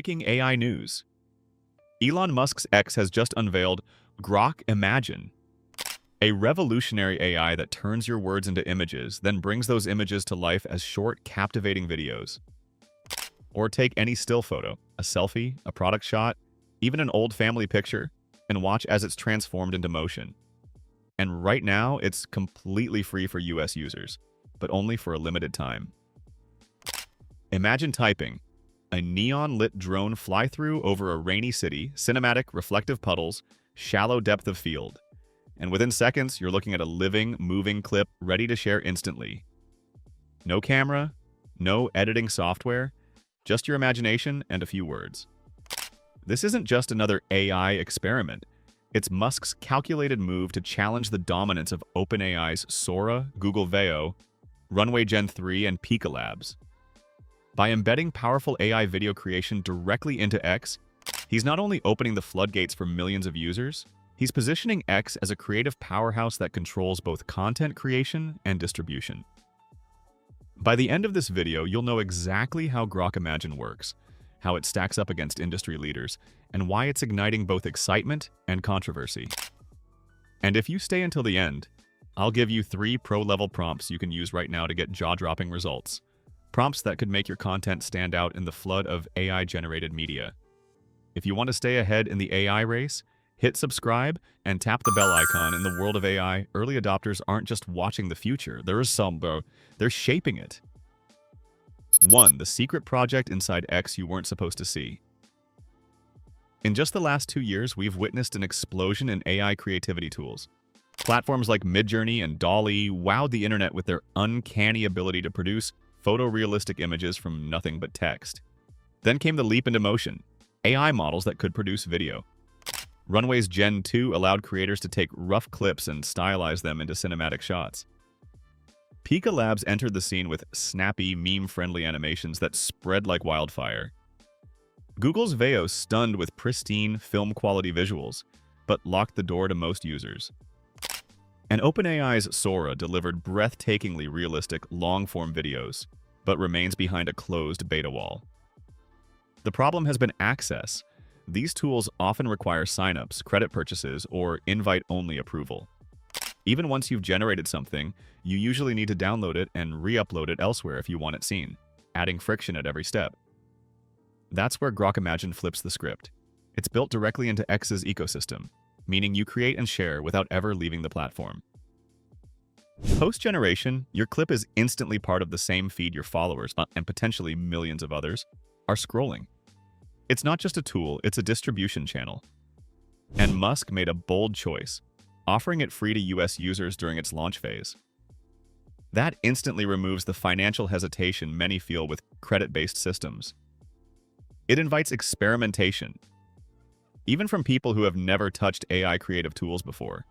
Breaking AI news. Elon Musk's X has just unveiled Grok Imagine, a revolutionary AI that turns your words into images, then brings those images to life as short, captivating videos. Or take any still photo, a selfie, a product shot, even an old family picture, and watch as it's transformed into motion. And right now, it's completely free for US users, but only for a limited time. Imagine typing a neon-lit drone fly-through over a rainy city, cinematic, reflective puddles, shallow depth of field. And within seconds, you're looking at a living, moving clip ready to share instantly. No camera, no editing software, just your imagination and a few words. This isn't just another AI experiment. It's Musk's calculated move to challenge the dominance of OpenAI's Sora, Google Veo, Runway Gen 3, and Pika labs. By embedding powerful AI video creation directly into X, he's not only opening the floodgates for millions of users, he's positioning X as a creative powerhouse that controls both content creation and distribution. By the end of this video, you'll know exactly how Grok Imagine works, how it stacks up against industry leaders, and why it's igniting both excitement and controversy. And if you stay until the end, I'll give you 3 pro-level prompts you can use right now to get jaw-dropping results. Prompts that could make your content stand out in the flood of AI-generated media. If you want to stay ahead in the AI race, hit subscribe and tap the bell icon. In the world of AI, early adopters aren't just watching the future, they're shaping it. 1. The secret project inside X you weren't supposed to see. In just the last 2 years, we've witnessed an explosion in AI creativity tools. Platforms like Midjourney and DALL-E wowed the internet with their uncanny ability to produce photorealistic images from nothing but text. Then came the leap into motion, AI models that could produce video. Runway's Gen 2 allowed creators to take rough clips and stylize them into cinematic shots. Pika Labs entered the scene with snappy, meme-friendly animations that spread like wildfire. Google's Veo stunned with pristine, film-quality visuals, but locked the door to most users. And OpenAI's Sora delivered breathtakingly realistic, long-form videos, but remains behind a closed beta wall. The problem has been access. These tools often require signups, credit purchases, or invite-only approval. Even once you've generated something, you usually need to download it and re-upload it elsewhere if you want it seen, adding friction at every step. That's where Grok Imagine flips the script. It's built directly into X's ecosystem, meaning you create and share without ever leaving the platform. Post-generation, your clip is instantly part of the same feed your followers, and potentially millions of others, are scrolling. It's not just a tool, it's a distribution channel. And Musk made a bold choice, offering it free to US users during its launch phase. That instantly removes the financial hesitation many feel with credit-based systems. It invites experimentation, even from people who have never touched AI creative tools before.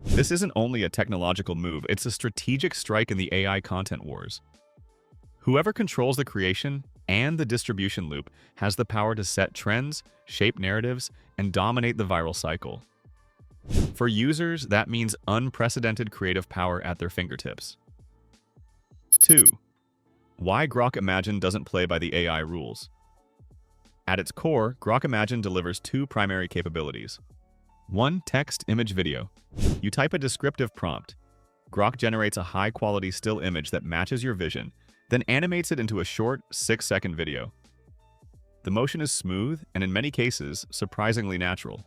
This isn't only a technological move, it's a strategic strike in the AI content wars. Whoever controls the creation and the distribution loop has the power to set trends, shape narratives, and dominate the viral cycle. For users, that means unprecedented creative power at their fingertips. 2. Why Grok Imagine doesn't play by the AI rules. At its core, Grok Imagine delivers 2 primary capabilities. 1. Text, image, video. You type a descriptive prompt. Grok generates a high-quality still image that matches your vision, then animates it into a short, 6-second video. The motion is smooth and, in many cases, surprisingly natural.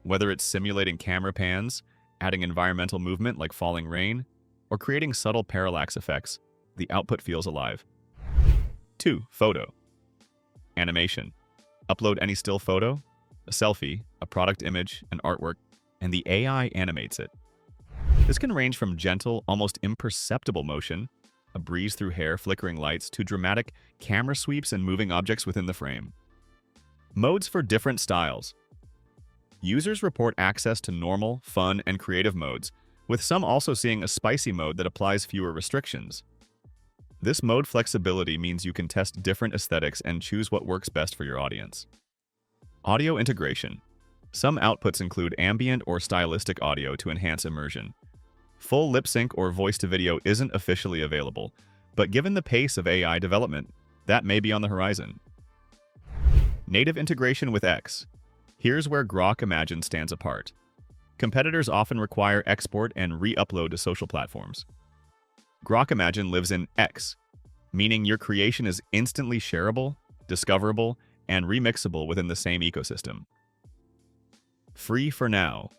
Whether it's simulating camera pans, adding environmental movement like falling rain, or creating subtle parallax effects, the output feels alive. 2. Photo. Animation. Upload any still photo, a selfie, a product image, an artwork, and the AI animates it. This can range from gentle, almost imperceptible motion, a breeze through hair, flickering lights, to dramatic camera sweeps and moving objects within the frame. Modes for different styles. Users report access to normal, fun, and creative modes, with some also seeing a spicy mode that applies fewer restrictions. This mode flexibility means you can test different aesthetics and choose what works best for your audience. Audio integration. Some outputs include ambient or stylistic audio to enhance immersion. Full lip sync or voice-to-video isn't officially available, but given the pace of AI development, that may be on the horizon. Native integration with X. Here's where Grok Imagine stands apart. Competitors often require export and re-upload to social platforms. Grok Imagine lives in X, meaning your creation is instantly shareable, discoverable, and remixable within the same ecosystem. Free for now.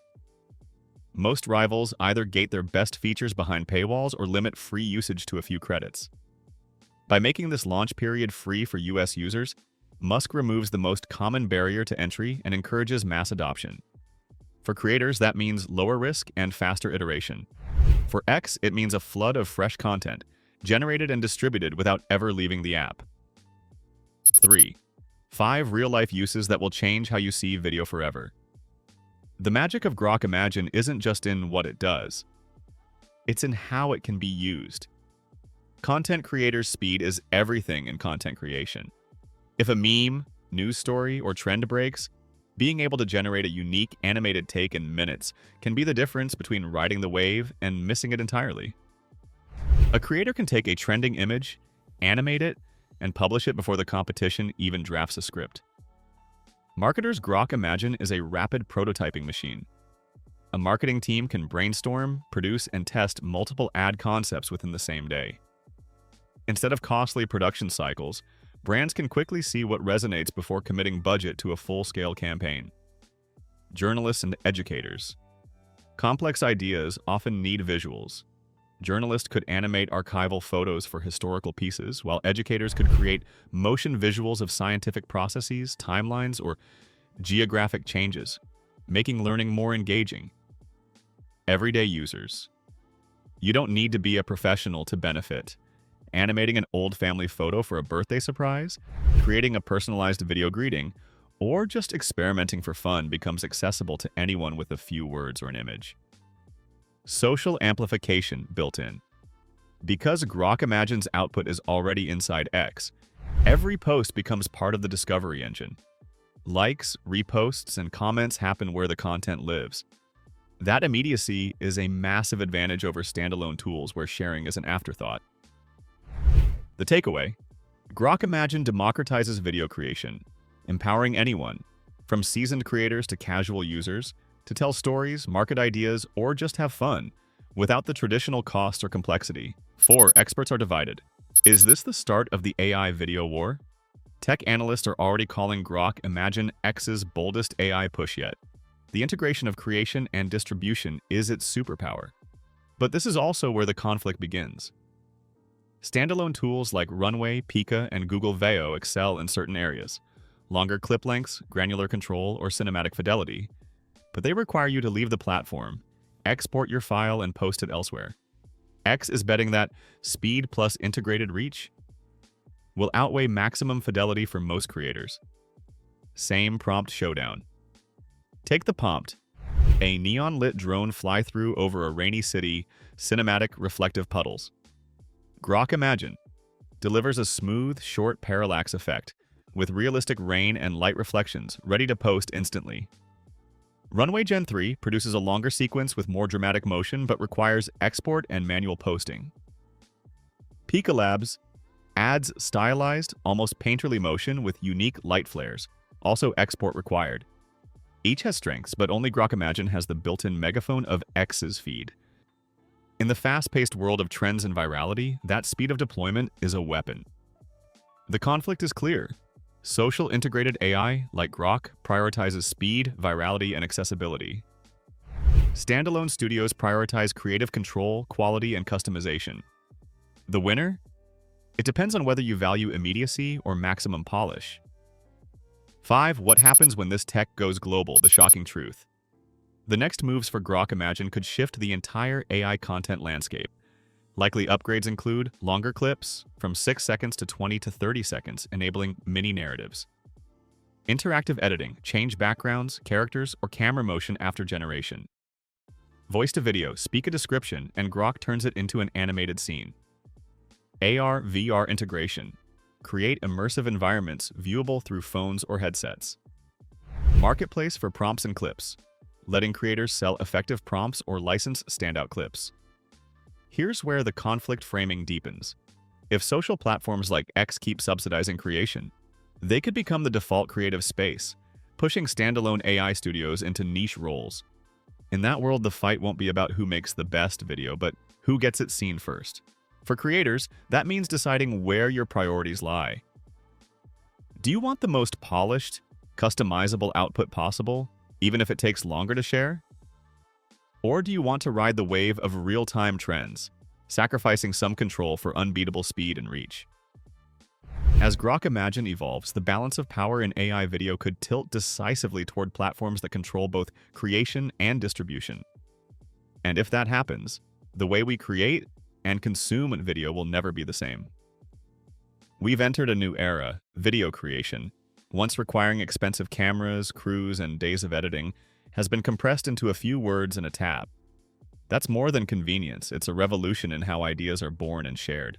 Most rivals either gate their best features behind paywalls or limit free usage to a few credits. By making this launch period free for US users, Musk removes the most common barrier to entry and encourages mass adoption. For creators, that means lower risk and faster iteration. For X, it means a flood of fresh content, generated and distributed without ever leaving the app. 3. 5 real-life uses that will change how you see video forever. The magic of Grok Imagine isn't just in what it does. It's in how it can be used. Content creators' speed is everything in content creation. If a meme, news story, or trend breaks, being able to generate a unique animated take in minutes can be the difference between riding the wave and missing it entirely. A creator can take a trending image, animate it, and publish it before the competition even drafts a script. Marketers' Grok Imagine is a rapid prototyping machine. A marketing team can brainstorm, produce, and test multiple ad concepts within the same day. Instead of costly production cycles, brands can quickly see what resonates before committing budget to a full-scale campaign. Journalists and educators. Complex ideas often need visuals. Journalists could animate archival photos for historical pieces, while educators could create motion visuals of scientific processes, timelines, or geographic changes, making learning more engaging. Everyday users. You don't need to be a professional to benefit. Animating an old family photo for a birthday surprise, creating a personalized video greeting, or just experimenting for fun becomes accessible to anyone with a few words or an image. Social amplification built in. Because Grok Imagine's output is already inside X, every post becomes part of the discovery engine. Likes, reposts, and comments happen where the content lives. That immediacy is a massive advantage over standalone tools where sharing is an afterthought. The takeaway: Grok Imagine democratizes video creation, empowering anyone, from seasoned creators to casual users, to tell stories, market ideas, or just have fun, without the traditional cost or complexity. 4. Experts are divided. Is this the start of the AI video war? Tech analysts are already calling Grok Imagine X's boldest AI push yet. The integration of creation and distribution is its superpower. But this is also where the conflict begins. Standalone tools like Runway, Pika, and Google Veo excel in certain areas: longer clip lengths, granular control, or cinematic fidelity. But they require you to leave the platform, export your file, and post it elsewhere. X is betting that speed plus integrated reach will outweigh maximum fidelity for most creators. Same prompt showdown. Take the prompt: a neon-lit drone fly through over a rainy city, cinematic reflective puddles. Grok Imagine delivers a smooth, short parallax effect with realistic rain and light reflections ready to post instantly. Runway Gen 3 produces a longer sequence with more dramatic motion but requires export and manual posting. Pika Labs adds stylized, almost painterly motion with unique light flares, also export required. Each has strengths, but only Grok Imagine has the built-in megaphone of X's feed. In the fast-paced world of trends and virality, that speed of deployment is a weapon. The conflict is clear. Social integrated AI, like Grok, prioritizes speed, virality, and accessibility. Standalone studios prioritize creative control, quality, and customization. The winner? It depends on whether you value immediacy or maximum polish. 5. What happens when this tech goes global? The shocking truth. The next moves for Grok Imagine could shift the entire AI content landscape. Likely upgrades include longer clips, from 6 seconds to 20 to 30 seconds, enabling mini-narratives. Interactive editing, change backgrounds, characters, or camera motion after generation. Voice-to-video, speak a description, and Grok turns it into an animated scene. AR/VR integration. Create immersive environments viewable through phones or headsets. Marketplace for prompts and clips, letting creators sell effective prompts or license standout clips. Here's where the conflict framing deepens. If social platforms like X keep subsidizing creation, They could become the default creative space, pushing standalone AI studios into niche roles. In that world, the fight won't be about who makes the best video, but who gets it seen first. For creators, that means deciding where your priorities lie. Do you want the most polished, customizable output possible, even if it takes longer to share? Or do you want to ride the wave of real-time trends, sacrificing some control for unbeatable speed and reach? As Grok Imagine evolves, the balance of power in AI video could tilt decisively toward platforms that control both creation and distribution. And if that happens, the way we create and consume video will never be the same. We've entered a new era, video creation, once requiring expensive cameras, crews, and days of editing, has been compressed into a few words and a tap. That's more than convenience, it's a revolution in how ideas are born and shared.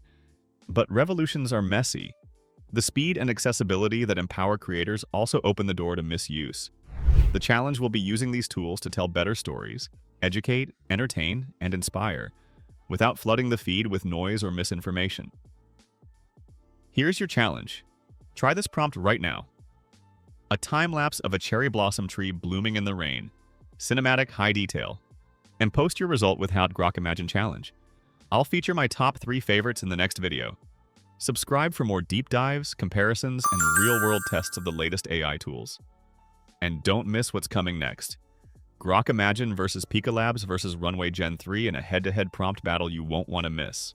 But revolutions are messy. The speed and accessibility that empower creators also open the door to misuse. The challenge will be using these tools to tell better stories, educate, entertain, and inspire, without flooding the feed with noise or misinformation. Here's your challenge. Try this prompt right now. A time-lapse of a cherry blossom tree blooming in the rain, cinematic high detail, and post your result with Grok Imagine Challenge. I'll feature my top 3 favorites in the next video. Subscribe for more deep dives, comparisons, and real-world tests of the latest AI tools. And don't miss what's coming next. Grok Imagine versus Pika Labs versus Runway Gen 3 in a head-to-head prompt battle you won't want to miss.